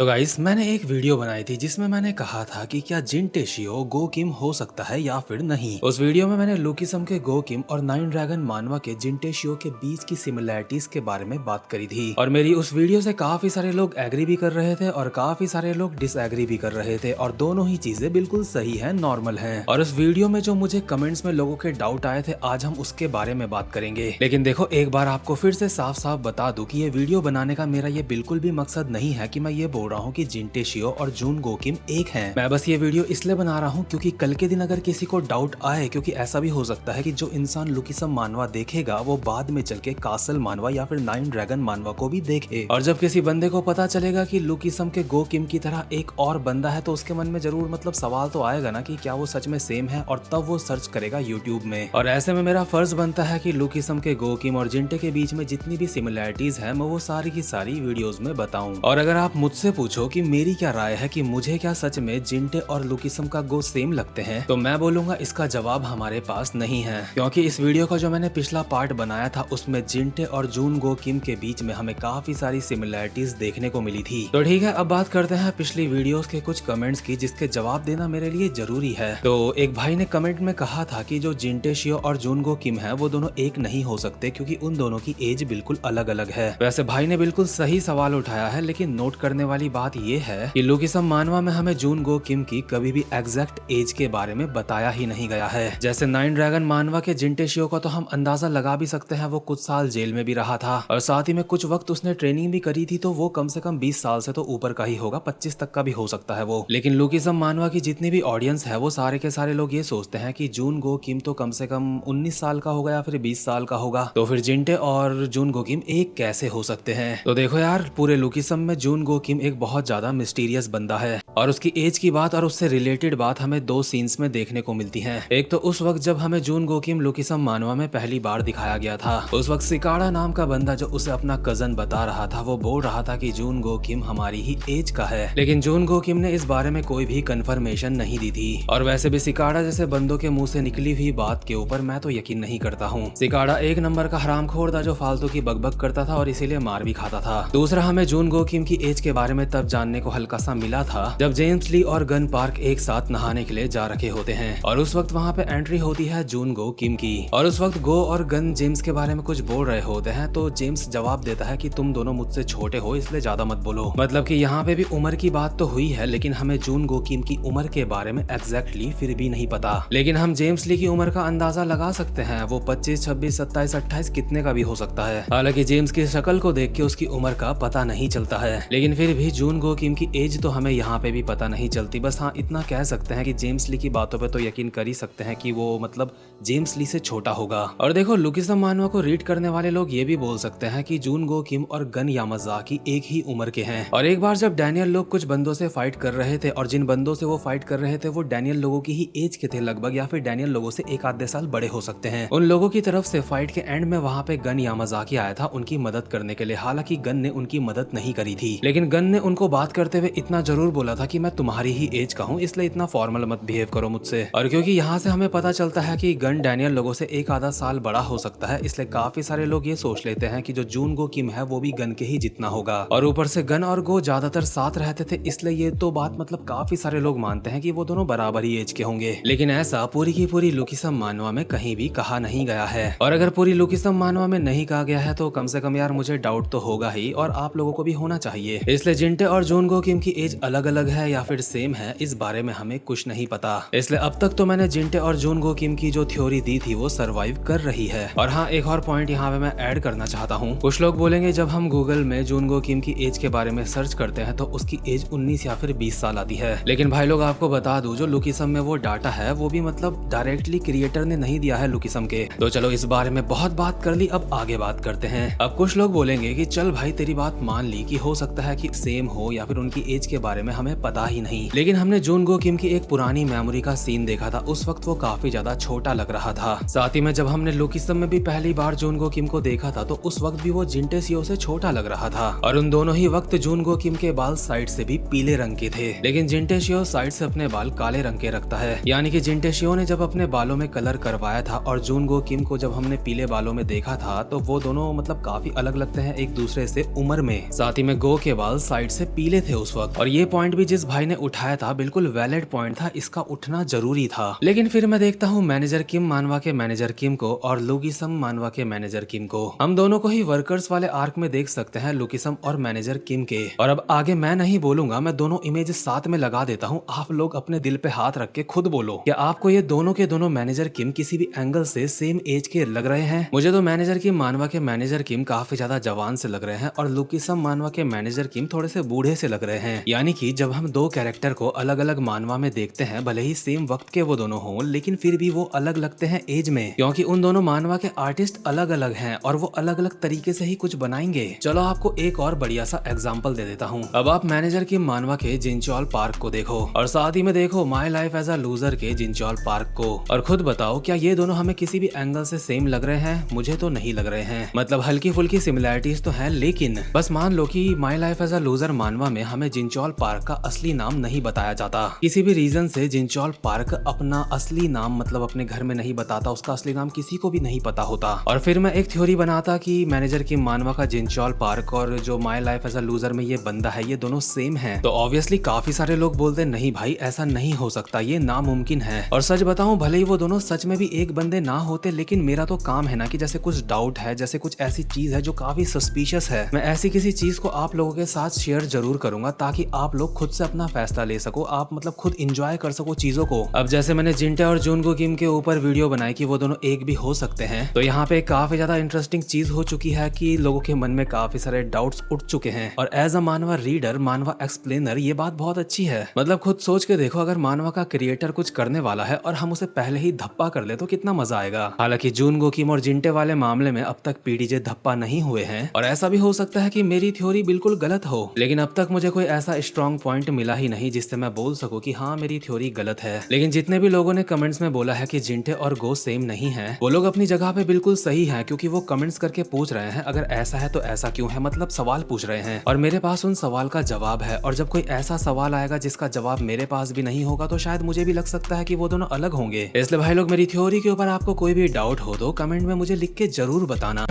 तो गाइस मैंने एक वीडियो बनाई थी जिसमें मैंने कहा था कि क्या जिन टेशियो गो किम हो सकता है या फिर नहीं। उस वीडियो में मैंने लुकिसम के गो किम और नाइन ड्रैगन मानवा के जिन टेशियो के बीच की सिमिलैरिटीज के बारे में बात करी थी और मेरी उस वीडियो से काफी सारे लोग एग्री भी कर रहे थे और काफी सारे लोग डिसएग्री भी कर रहे थे और दोनों ही चीजें बिल्कुल सही है, नॉर्मल है। और उस वीडियो में जो मुझे कमेंट्स में लोगों के डाउट आए थे आज हम उसके बारे में बात करेंगे। लेकिन देखो एक बार आपको फिर से साफ साफ बता दूं कि ये वीडियो बनाने का मेरा ये बिल्कुल भी मकसद नहीं है कि मैं ये बोल रहा हूँ कि जिन टेशियो और जून गो किम एक हैं। मैं बस ये वीडियो इसलिए बना रहा हूँ क्योंकि कल के दिन अगर किसी को डाउट आए, क्योंकि ऐसा भी हो सकता है कि जो इंसान लुकिसम मानवा देखेगा वो बाद में चल के कासल मानवा या फिर नाइन ड्रैगन मानवा को भी देखे। और जब किसी बंदे को पता चलेगा कि लुकिसम के गो किम की तरह एक और बंदा है तो उसके मन में जरूर मतलब सवाल तो आएगा ना कि क्या वो सच में सेम है, और तब वो सर्च करेगा यूट्यूब में। और ऐसे में मेरा फर्ज बनता है कि लुकिसम के गो किम और जिंटे के बीच में जितनी भी सिमिलैरिटीज है मैं वो सारी की सारी वीडियोस में बताऊं। और अगर आप मुझसे पूछो कि मेरी क्या राय है कि मुझे क्या सच में जिंटे और लुकिसम का गो सेम लगते हैं, तो मैं बोलूंगा इसका जवाब हमारे पास नहीं है। क्योंकि इस वीडियो का जो मैंने पिछला पार्ट बनाया था उसमें जिंटे और जून गो किम के बीच में हमें काफी सारी सिमिलैरिटीज देखने को मिली थी। तो ठीक है, अब बात करते हैं पिछली वीडियोस के कुछ कमेंट्स की जिसके जवाब देना मेरे लिए जरूरी है। तो एक भाई ने कमेंट में कहा था कि जो जिंटे शियो और जून गो किम है वो दोनों एक नहीं हो सकते क्योंकि उन दोनों की एज बिल्कुल अलग अलग है। वैसे भाई ने बिल्कुल सही सवाल उठाया है, लेकिन नोट करने वाली बात ये है कि लुकिसम मानवा में हमें जून गो किम की कभी भी एग्जैक्ट एज के बारे में बताया ही नहीं गया है। जैसे नाइन ड्रैगन मानवा के जिंटे शियो का तो हम अंदाजा लगा भी सकते हैं, वो कुछ साल जेल में भी रहा था और साथ ही में कुछ वक्त उसने ट्रेनिंग भी करी थी, तो वो कम से कम 20 साल से तो ऊपर का ही होगा, 25 तक का भी हो सकता है वो। लेकिन लुकिसम मानवा की जितनी भी ऑडियंस है वो सारे के सारे लोग ये सोचते हैं कि जून गो किम तो कम से कम 19 साल का होगा या फिर 20 साल का होगा, तो फिर जिंटे और जून गो किम एक कैसे हो सकते हैं। तो देखो यार, पूरे लुकिसम में जून गो किम एक बहुत ज्यादा मिस्टीरियस बंदा है और उसकी एज की बात और उससे रिलेटेड बात हमें दो सीन्स में देखने को मिलती है। एक तो उस वक्त जब हमें जून गो किम लुकिसम मानवा में पहली बार दिखाया गया था, उस वक्त सिकाड़ा नाम का बंदा जो उसे अपना कजन बता रहा था वो बोल रहा था कि जून गो किम हमारी ही एज का है, लेकिन जून गो किम ने इस बारे में कोई भी कंफर्मेशन नहीं दी थी। और वैसे भी सिकाड़ा जैसे बंदों के मुंह से निकली हुई बात के ऊपर मैं तो यकीन नहीं करता हूँ। सिकाड़ा एक नंबर का हरामखोर था जो फालतू की बकबक करता था और इसीलिए मार भी खाता था। दूसरा, हमें जून गो किम की एज के बारे में तब जानने को हल्का सा मिला था जब जेम्स ली और गन पार्क एक साथ नहाने के लिए जा रखे होते हैं और उस वक्त वहाँ पे एंट्री होती है जून गो किम की और उस वक्त गो और गन जेम्स के बारे में कुछ बोल रहे होते हैं, तो जेम्स जवाब देता है कि तुम दोनों मुझसे छोटे हो इसलिए ज्यादा मत बोलो। मतलब कि यहाँ पे भी उम्र की बात तो हुई है, लेकिन हमें जून गो किम की उम्र के बारे में एग्जैक्टली फिर भी नहीं पता। लेकिन हम जेम्स ली की उम्र का अंदाजा लगा सकते हैं, वो 25, 26, 27, 28 कितने का भी हो सकता है। हालांकि जेम्स की शक्ल को देख के उसकी उम्र का पता नहीं चलता है, लेकिन फिर भी जून गो किम की एज तो हमें यहाँ पे भी पता नहीं चलती। बस हाँ, इतना कह सकते हैं कि जेम्स ली की बातों पे तो यकीन कर ही सकते हैं कि वो मतलब जेम्स ली से छोटा होगा। और देखो, लुकिसम मानवा को रीड करने वाले लोग ये भी बोल सकते हैं कि जून गो किम और गन यामाजाकी एक ही उम्र के हैं। और एक बार जब डैनियल लोग कुछ बंदों से फाइट कर रहे थे और जिन बंदों से वो फाइट कर रहे थे वो डैनियल लोगों की ही एज के थे लगभग, या फिर डैनियल लोगों से एक आधे साल बड़े हो सकते हैं। उन लोगों की तरफ से फाइट के एंड में वहाँ पे गन यामाजाकी आया था उनकी मदद करने के लिए। हालांकि गन ने उनकी मदद नहीं करी थी, लेकिन गन ने उनको बात करते हुए इतना जरूर बोला था कि मैं तुम्हारी ही एज का हूँ, इसलिए इतना फॉर्मल मत बिहेव करो मुझसे। और क्योंकि यहाँ से हमें पता चलता है कि गन डैनियल लोगों से एक आधा साल बड़ा हो सकता है, इसलिए काफी सारे लोग ये सोच लेते हैं कि जो जून गो किम है वो भी गन के ही जितना होगा। और ऊपर से गन और गो ज्यादातर साथ रहते थे, इसलिए ये तो बात मतलब काफी सारे लोग मानते हैं कि वो दोनों बराबर ही एज के होंगे। लेकिन ऐसा पूरी की पूरी लुकिसम मानवा में कहीं भी कहा नहीं गया है, और अगर पूरी लुकिसम मानवा में नहीं कहा गया है तो कम से कम यार मुझे डाउट तो होगा ही, और आप लोगों को भी होना चाहिए। इसलिए जिंटे और जून गो किम की एज अलग अलग है या फिर सेम है, इस बारे में हमें कुछ नहीं पता। इसलिए अब तक तो मैंने जिंटे और जून गो किम की जो थ्योरी दी थी वो सरवाइव कर रही है। और हाँ, एक और पॉइंट यहाँ पे मैं ऐड करना चाहता हूँ। कुछ लोग बोलेंगे जब हम गूगल में जून गो किम की एज के बारे में सर्च करते हैं तो उसकी एज 19 या फिर 20 साल आती है, लेकिन भाई लोग आपको बता दूं जो लुकिसम में वो डाटा है वो भी मतलब डायरेक्टली क्रिएटर ने नहीं दिया है लुकिसम के। तो चलो इस बारे में बहुत बात कर ली, अब आगे बात करते हैं। अब कुछ लोग बोलेंगे कि चल भाई तेरी बात मान ली कि हो सकता है कि सेम हो या फिर उनकी एज के बारे में हमें पता ही नहीं, लेकिन हमने जून गो किम की एक पुरानी मेमोरी का सीन देखा था, उस वक्त वो काफी ज्यादा छोटा लग रहा था। साथ ही में जब हमने लुकिसम में भी पहली बार जून गो किम को देखा था तो उस वक्त भी वो जिंटे शियो से छोटा लग रहा था, और उन दोनों ही वक्त जून गो किम के बाल साइड से भी पीले रंग के थे, लेकिन जिंटे शियो साइड से अपने बाल काले रंग के रखता है। यानी कि जिंटे शियो ने जब अपने बालों में कलर करवाया था और जून गो किम को जब हमने पीले बालों में देखा था तो वो दोनों मतलब काफी अलग लगते हैं एक दूसरे से उम्र में। साथ ही में गो के बाल साइड साइड से पीले थे उस वक्त। और ये पॉइंट भी जिस भाई ने उठाया था बिल्कुल वैलिड पॉइंट था, इसका उठना जरूरी था। लेकिन फिर मैं देखता हूँ मैनेजर किम मानवा के मैनेजर किम को और लुकीसम मानवा के मैनेजर किम को, हम दोनों को ही वर्कर्स वाले आर्क में देख सकते हैं, लुकीसम और मैनेजर किम के। और अब आगे मैं नहीं बोलूंगा, मैं दोनों इमेज साथ में लगा देता हूँ, आप लोग अपने दिल पे हाथ रख के खुद बोलो, क्या आपको ये दोनों के दोनों मैनेजर किम किसी भी एंगल से सेम एज के लग रहे हैं? मुझे तो मैनेजर किम मानवा के मैनेजर किम काफी ज्यादा जवान से लग रहे हैं और लुकीसम मानवा के मैनेजर किम थोड़े से बूढ़े से लग रहे हैं। यानी कि जब हम दो कैरेक्टर को अलग अलग मानवा में देखते हैं, भले ही सेम वक्त के वो दोनों हों, लेकिन फिर भी वो अलग लगते हैं एज में, क्योंकि उन दोनों मानवा के आर्टिस्ट अलग अलग हैं और वो अलग अलग तरीके से ही कुछ बनाएंगे। चलो आपको एक और बढ़िया सा एग्जांपल दे देता हूँ। अब आप मैनेजर किम मानवा के जिनचोल पार्क को देखो और साथ ही में देखो my life as a loser के जिनचोल पार्क को, और खुद बताओ क्या ये दोनों हमें किसी भी एंगल से सेम लग रहे हैं? मुझे तो नहीं लग रहे हैं। मतलब हल्की फुल्की सिमिलैरिटीज तो है, लेकिन बस मान लो कि my life as a loser मानवा में हमें जिनचोल पार्क का असली नाम नहीं बताया जाता, किसी भी रीजन से जिनचोल पार्क अपना असली नाम मतलब अपने घर में नहीं बताता, उसका असली नाम किसी को भी नहीं पता होता, और फिर मैं एक थ्योरी बनाता कि मैनेजर किम मानवा का जिनचोल पार्क और जो my life as a loser में ये बंदा है ये दोनों सेम है, तो ऑब्वियसली काफी सारे लोग बोलते नहीं भाई ऐसा नहीं हो सकता, ये नामुमकिन है। और सच बताऊं, भले ही वो दोनों सच में भी एक बंदे ना होते, लेकिन मेरा तो काम है ना कि जैसे कुछ डाउट है, जैसे कुछ ऐसी चीज है जो काफी सस्पिशियस है, मैं ऐसी किसी चीज को आप लोगों के साथ शेयर जरूर करूंगा ताकि आप लोग खुद से अपना फैसला ले सको, आप मतलब खुद इंजॉय कर सको चीजों को। अब जैसे मैंने जिंटे और जुनगो किम के ऊपर वीडियो बनाई कि वो दोनों एक भी हो सकते हैं, तो यहाँ पे काफी ज्यादा इंटरेस्टिंग चीज हो चुकी है कि लोगों के मन में काफी सारे डाउट्स उठ चुके हैं, और एज अ मानवा रीडर, मानवा एक्सप्लेनर, ये बात बहुत अच्छी है। मतलब खुद सोच के देखो, अगर मानवा का क्रिएटर कुछ करने वाला है और हम उसे पहले ही धप्पा कर ले तो कितना मजा आएगा। हालांकि जुनगो किम और जिंटे वाले मामले में अब तक पीडीजे धप्पा नहीं हुए हैं, और ऐसा भी हो सकता है कि मेरी थ्योरी बिल्कुल गलत हो, लेकिन अब तक मुझे कोई ऐसा स्ट्रॉन्ग पॉइंट मिला ही नहीं जिससे मैं बोल सकूं कि हाँ मेरी थ्योरी गलत है। लेकिन जितने भी लोगों ने कमेंट्स में बोला है कि जिंटे और गो सेम नहीं है, वो लोग अपनी जगह पे बिल्कुल सही है, क्योंकि वो कमेंट्स करके पूछ रहे हैं अगर ऐसा है तो ऐसा क्यों है, मतलब सवाल पूछ रहे हैं, और मेरे पास उन सवाल का जवाब है। और जब कोई ऐसा सवाल आएगा जिसका जवाब मेरे पास भी नहीं होगा तो शायद मुझे भी लग सकता है कि वो दोनों अलग होंगे। इसलिए भाई लोग, मेरी थ्योरी के ऊपर आपको कोई भी डाउट हो तो कमेंट में मुझे लिख के जरूर बताना।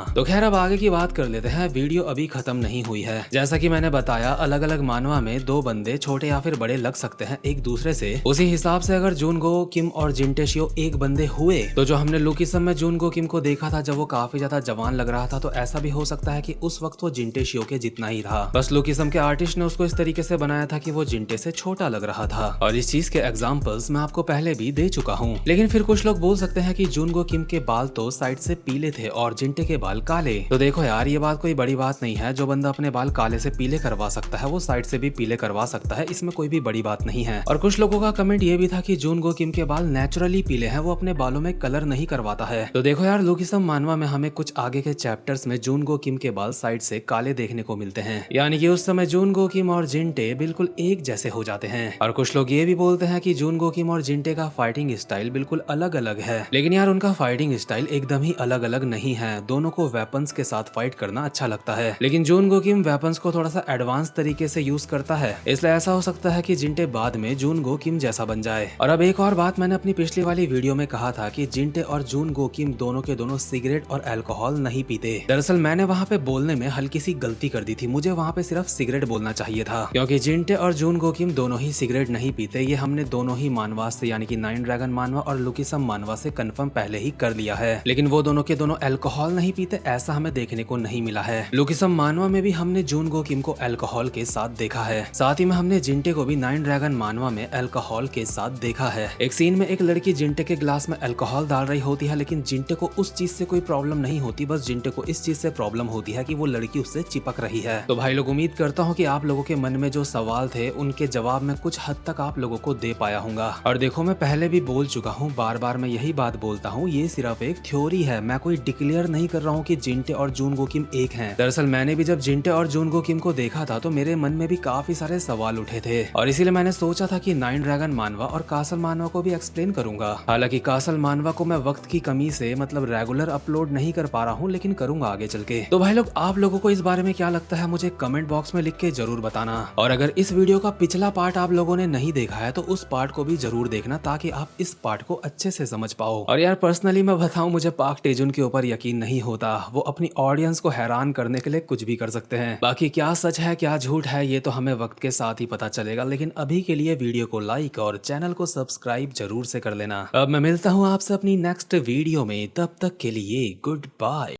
तो खैर अब आगे की बात कर लेते हैं। वीडियो अभी खत्म नहीं हुई है। जैसा कि मैंने बताया, अलग अलग मानवा में दो बंदे छोटे या फिर बड़े लग सकते हैं एक दूसरे से। उसी हिसाब से अगर जुनगो किम और जिंटे शियो एक बंदे हुए, तो जो हमने लुकीसम में जुनगो किम को देखा था जब वो काफी ज्यादा जवान लग रहा था, तो ऐसा भी हो सकता है कि उस वक्त वो जिंटे शियो के जितना ही था, बस लुकीसम के आर्टिस्ट ने उसको इस तरीके से बनाया था कि वो जिंटे से छोटा लग रहा था। और इस चीज के एग्जाम्पल्स मैं आपको पहले भी दे चुका हूँ। लेकिन फिर कुछ लोग बोल सकते हैं कि जुनगो किम के बाल तो साइड से पीले थे और जिंटे के बाल काले। तो देखो यार, ये बात कोई बड़ी बात नहीं है। जो बंदा अपने बाल काले से पीले करवा सकता है वो साइड से भी पीले करवा सकता है, इसमें कोई भी बड़ी बात नहीं है। और कुछ लोगों का कमेंट ये भी था कि जुनगो किम के बाल नेचुरली पीले हैं, वो अपने बालों में कलर नहीं करवाता है। तो देखो यार, लुकीसम मानवा में हमें कुछ आगे के चैप्टर्स में जुनगो किम के बाल साइड से काले देखने को मिलते हैं, यानी कि उस समय जुनगो किम और जिंटे बिल्कुल एक जैसे हो जाते हैं। और कुछ लोग ये भी बोलते हैं कि जुनगो किम और जिंटे का फाइटिंग स्टाइल बिल्कुल अलग अलग है, लेकिन यार उनका फाइटिंग स्टाइल एकदम ही अलग अलग नहीं है। दोनों को वेपन्स के साथ फाइट करना अच्छा लगता है, लेकिन जुनगो किम वेपन्स को थोड़ा सा एडवांस तरीके से यूज करता है, इसलिए ऐसा हो सकता है कि जिंटे बाद में जुनगो किम जैसा बन जाए। और अब एक और बात, मैंने अपनी पिछली वाली वीडियो में कहा था कि जिंटे और जुनगो किम दोनों के दोनों सिगरेट और अल्कोहल नहीं पीते। दरअसल मैंने वहाँ पे बोलने में हल्की सी गलती कर दी थी, मुझे वहाँ पे सिर्फ सिगरेट बोलना चाहिए था, क्योंकि जिंटे और जुनगो किम दोनों ही सिगरेट नहीं पीते। ये हमने दोनों ही मानवा से, यानी कि नाइन ड्रैगन मानवा और लुकीसम मानवा से कंफर्म पहले ही कर लिया है, लेकिन वो दोनों के दोनों अल्कोहल नहीं पीते ऐसा हमें देखने को नहीं मिला है। लुकीसम मानवा में भी हमने जुनगो किम को अल्कोहल के साथ देखा है, साथ ही में हमने जिंटे को भी नाइन ड्रैगन मानवा में अल्कोहल के साथ देखा है। एक सीन में एक लड़की जिंटे के ग्लास में अल्कोहल डाल रही होती है, लेकिन जिंटे को उस चीज से कोई प्रॉब्लम नहीं होती, बस जिंटे को इस चीज से प्रॉब्लम होती है कि वो लड़की उससे चिपक रही है। तो भाई लोग, उम्मीद करता हूँ कि आप लोगों के मन में जो सवाल थे उनके जवाब में कुछ हद तक आप लोगों को दे पाया हूँ। और देखो, मैं पहले भी बोल चुका हूँ, बार बार मैं यही बात बोलता हूँ, ये सिर्फ एक थ्योरी है, मैं कोई डिक्लेयर नहीं कर रहा हूँ कि जिंटे और जुनगो किम एक हैं। दरअसल मैंने भी जब जिंटे और जुनगो किम को देखा था तो मेरे मन में भी काफी सारे सवाल उठे थे, और इसीलिए मैंने सोचा था कि नाइन ड्रैगन मानवा और कासल मानवा को भी एक्सप्लेन करूंगा। हालांकि कासल मानवा को मैं वक्त की कमी से मतलब रेगुलर अपलोड नहीं कर पा रहा हूँ, लेकिन करूंगा आगे चल के। तो भाई लोग, आप लोगों को इस बारे में क्या लगता है मुझे कमेंट बॉक्स में लिख के जरूर बताना। और अगर इस वीडियो का पिछला पार्ट आप लोगों ने नहीं देखा है तो उस पार्ट को भी जरूर देखना, ताकि आप इस पार्ट को अच्छे से समझ पाओ। और यार पर्सनली मैं बताऊं, मुझे पाक टेजुन के ऊपर यकीन नहीं होता। वो अपनी ऑडियंस को हैरान करने के लिए कुछ भी कर सकते हैं। बाकी क्या सच है क्या झूठ है ये तो हमें वक्त के साथ ही पता चलेगा, लेकिन अभी के लिए वीडियो को लाइक और चैनल को सब्सक्राइब जरूर से कर लेना। अब मैं मिलता हूँ आपसे अपनी नेक्स्ट वीडियो में, तब तक के लिए गुड बाय।